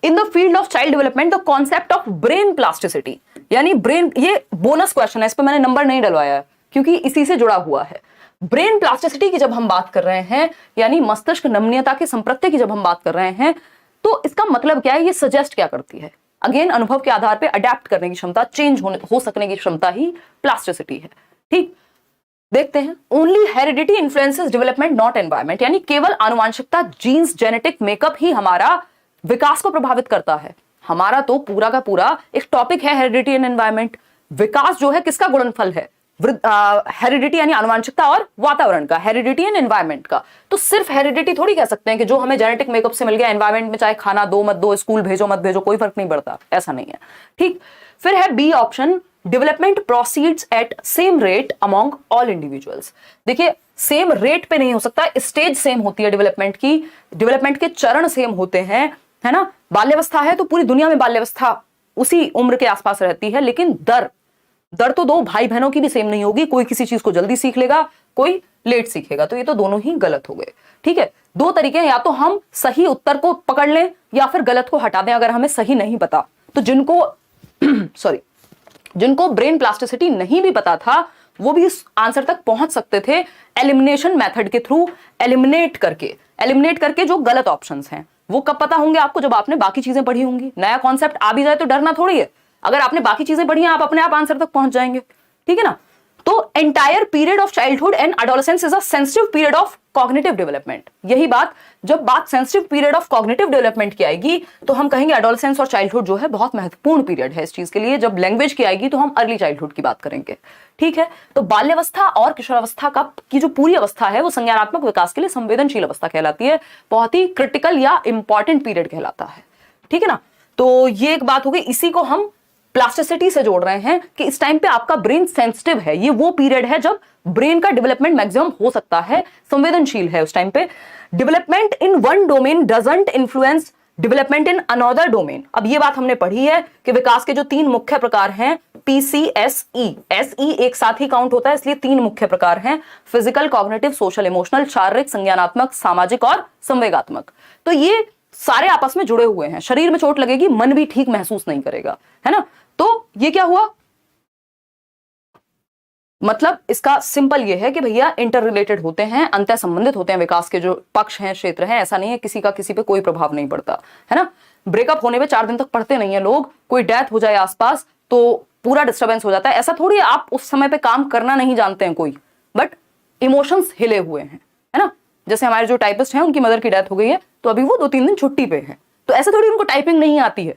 In the field of child development the concept of brain plasticity, यानी brain, ये bonus question है, इस पर मैंने नंबर नहीं डलवाया है क्योंकि इसी से जुड़ा हुआ है। ब्रेन प्लास्टिसिटी की जब हम बात कर रहे हैं, यानी मस्तिष्क नमनीयता के संप्रत्य की जब हम बात कर रहे हैं, तो इसका मतलब क्या है, ये सजेस्ट क्या करती है? अगेन अनुभव के आधार पर अडेप्ट करने की क्षमता, चेंज हो सकने की क्षमता ही प्लास्टिसिटी है। ठीक, देखते हैं। Only heredity influences development not environment, यानी केवल आनुवांशिकता, जीन्स, जेनेटिक मेकअप ही हमारा विकास को प्रभावित करता है। हमारा तो पूरा का पूरा एक टॉपिक है हेरिडिटी एंड एनवायरमेंट। विकास जो है किसका गुणनफल है? हेरिडिटी यानी आनुवांशिकता और वातावरण का, हेरिडिटी एंड एनवायरमेंट का। तो सिर्फ हेरिडिटी थोड़ी कह सकते हैं कि जो हमें जेनेटिक मेकअप से मिल गया, एनवायरमेंट में चाहे खाना दो मत दो, स्कूल भेजो मत भेजो, कोई फर्क नहीं पड़ता, ऐसा नहीं है। ठीक, फिर है B option, development proceeds at same rate among all individuals. देखिए, सेम रेट पे नहीं हो सकता, स्टेज सेम होती है डेवलपमेंट की, डेवलपमेंट के चरण सेम होते हैं, है ना। बाल्यावस्था है तो पूरी दुनिया में बाल्यावस्था उसी उम्र के आसपास रहती है, लेकिन दर तो दो भाई बहनों की भी सेम नहीं होगी, कोई किसी चीज को जल्दी सीख लेगा, कोई लेट सीखेगा, तो ये तो दोनों ही गलत हो गए। ठीक है, दो तरीके हैं, या तो हम सही उत्तर को पकड़ लें या फिर गलत को हटा दें अगर हमें सही नहीं पता। तो जिनको ब्रेन प्लास्टिसिटी नहीं भी पता था वो भी इस आंसर तक पहुंच सकते थे एलिमिनेशन मेथड के थ्रू, एलिमिनेट करके जो गलत ऑप्शंस हैं। वो कब पता होंगे आपको? जब आपने बाकी चीजें पढ़ी होंगी। नया कॉन्सेप्ट आ भी जाए तो डरना थोड़ी है, अगर आपने बाकी चीजें पढ़ी हैं आप अपने आप आंसर तक पहुंच जाएंगे। ठीक है ना। तो entire period of childhood and adolescence is a sensitive period of cognitive development. यही बात, जब बात sensitive period of cognitive development की आएगी तो हम कहेंगे एडोलेसेंस और चाइल्डहुड जो है बहुत महत्वपूर्ण पीरियड है इस चीज के लिए। जब लैंग्वेज की आएगी तो हम अर्ली चाइल्डहुड की बात करेंगे। ठीक है, तो बाल्यावस्था और किशोरावस्था की जो पूरी अवस्था है वो संज्ञानात्मक विकास के लिए संवेदनशील अवस्था कहलाती है, बहुत ही क्रिटिकल या इंपॉर्टेंट पीरियड कहलाता है। ठीक है ना। तो ये एक बात हो गई, इसी को हम प्लास्टिसिटी से जोड़ रहे हैं कि इस टाइम पे आपका ब्रेन सेंसिटिव है, ये वो पीरियड है जब ब्रेन का डेवलपमेंट मैक्सिमम हो सकता है, संवेदनशील है उस टाइम पे। Development in one domain doesn't influence development in another domain. अब ये बात हमने पढ़ी है कि विकास के जो तीन मुख्य प्रकार हैं, PCSE, SE एक साथ ही काउंट होता है इसलिए तीन मुख्य प्रकार हैं, फिजिकल, कॉग्निटिव, सोशल इमोशनल, शारीरिक, संज्ञानात्मक, सामाजिक और संवेगात्मक। तो ये सारे आपस में जुड़े हुए हैं। शरीर में चोट लगेगी, मन भी ठीक महसूस नहीं करेगा, है ना। तो ये क्या हुआ, मतलब इसका सिंपल ये है कि भैया इंटर रिलेटेड होते हैं, अंतः संबंधित होते हैं विकास के जो पक्ष हैं, क्षेत्र हैं। ऐसा नहीं है किसी का किसी पे कोई प्रभाव नहीं पड़ता, है ना। ब्रेकअप होने पे 4 दिन तक पढ़ते नहीं है लोग, कोई डेथ हो जाए आसपास तो पूरा डिस्टर्बेंस हो जाता है। ऐसा थोड़ी आप उस समय पे काम करना नहीं जानते हैं कोई, बट इमोशंस हिले हुए हैं, है ना। जैसे हमारे जो टाइपिस्ट हैं उनकी मदर की डेथ हो गई है तो अभी वो 2-3 दिन छुट्टी पे है, तो ऐसे थोड़ी उनको टाइपिंग नहीं आती है,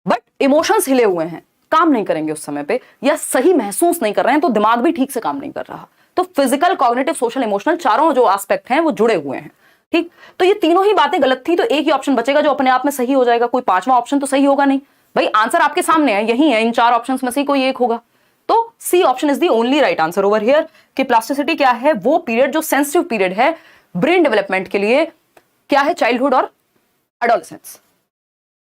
बट इमोशंस हिले हुए हैं, काम नहीं करेंगे उस समय पे या सही महसूस नहीं कर रहे हैं तो दिमाग भी ठीक से काम नहीं कर रहा। तो फिजिकल, कॉग्निटिव, सोशल, इमोशनल चारों जो एस्पेक्ट हैं वो जुड़े हुए हैं। ठीक, तो ये तीनों ही बातें गलत थी, तो एक ही ऑप्शन बचेगा जो अपने आप में सही हो जाएगा। कोई पांचवा ऑप्शन तो सही होगा नहीं भाई, आंसर आपके सामने है, यही है, इन 4 ऑप्शंस में से कोई एक होगा। तो C option is the only right answer over here कि प्लास्टिसिटी क्या है, वो पीरियड जो सेंसिटिव पीरियड है ब्रेन डेवलपमेंट के लिए, क्या है, चाइल्डहुड और एडोलेसेंस।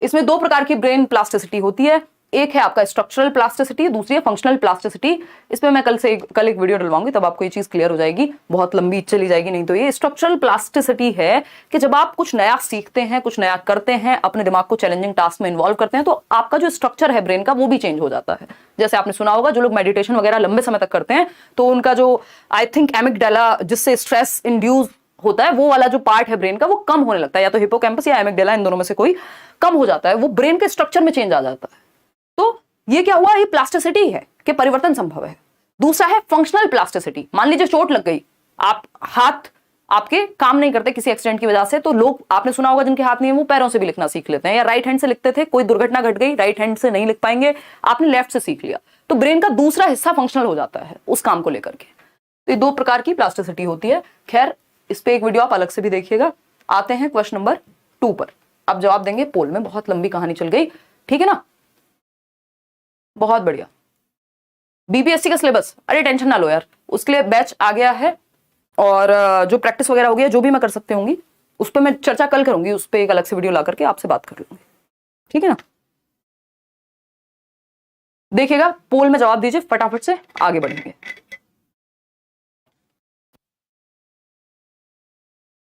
इसमें 2 प्रकार की ब्रेन प्लास्टिसिटी होती है, एक है आपका स्ट्रक्चरल प्लास्टिसिटी, दूसरी है फंक्शनल प्लास्टिसिटी। इस पे मैं कल एक वीडियो डलवाऊंगी, तब आपको ये चीज क्लियर हो जाएगी, बहुत लंबी चली जाएगी नहीं तो। ये स्ट्रक्चरल प्लास्टिसिटी है कि जब आप कुछ नया सीखते हैं, कुछ नया करते हैं, अपने दिमाग को चैलेंजिंग टास्क में इन्वॉल्व करते हैं, तो आपका जो स्ट्रक्चर है ब्रेन का वो भी चेंज हो जाता है। जैसे आपने सुना होगा जो लोग मेडिटेशन वगैरह लंबे समय तक करते हैं तो उनका जो आई थिंक एमिगडाला, जिससे स्ट्रेस इंड्यूस होता है, वो वाला जो पार्ट है ब्रेन का वो कम होने लगता है, या तो हिप्पोकैम्पस या एमिगडाला, इन दोनों में से कोई कम हो जाता है, वो ब्रेन के स्ट्रक्चर में चेंज आ जाता है। तो ये क्या हुआ, ये प्लास्टिसिटी है कि परिवर्तन संभव है। दूसरा है फंक्शनल प्लास्टिसिटी। मान लीजिए चोट लग गई, आप हाथ आपके काम नहीं करते किसी एक्सीडेंट की वजह से, तो लोग, आपने सुना होगा जिनके हाथ नहीं है वो पैरों से भी लिखना सीख लेते हैं, या राइट हैंड से लिखते थे, कोई दुर्घटना घट गई, राइट हैंड से नहीं लिख पाएंगे, आपने लेफ्ट से सीख लिया, तो ब्रेन का दूसरा हिस्सा फंक्शनल हो जाता है उस काम को लेकर के। तो ये 2 प्रकार की प्लास्टिसिटी होती है। खैर, इस पे एक वीडियो आप अलग से भी देखिएगा। आते हैं क्वेश्चन नंबर 2 पर। अब जवाब देंगे पोल में, बहुत लंबी कहानी चल गई, ठीक है ना। बहुत बढ़िया, बीपीएससी का सिलेबस, अरे टेंशन ना लो यार, उसके लिए बैच आ गया है, और जो प्रैक्टिस वगैरह हो गया, जो भी मैं कर सकते होंगी उस पर मैं चर्चा कल करूंगी, उस पर एक अलग से वीडियो ला करके आपसे बात कर लूंगी, ठीक है ना। देखिएगा पोल में जवाब दीजिए, फटाफट से आगे बढ़ेंगे।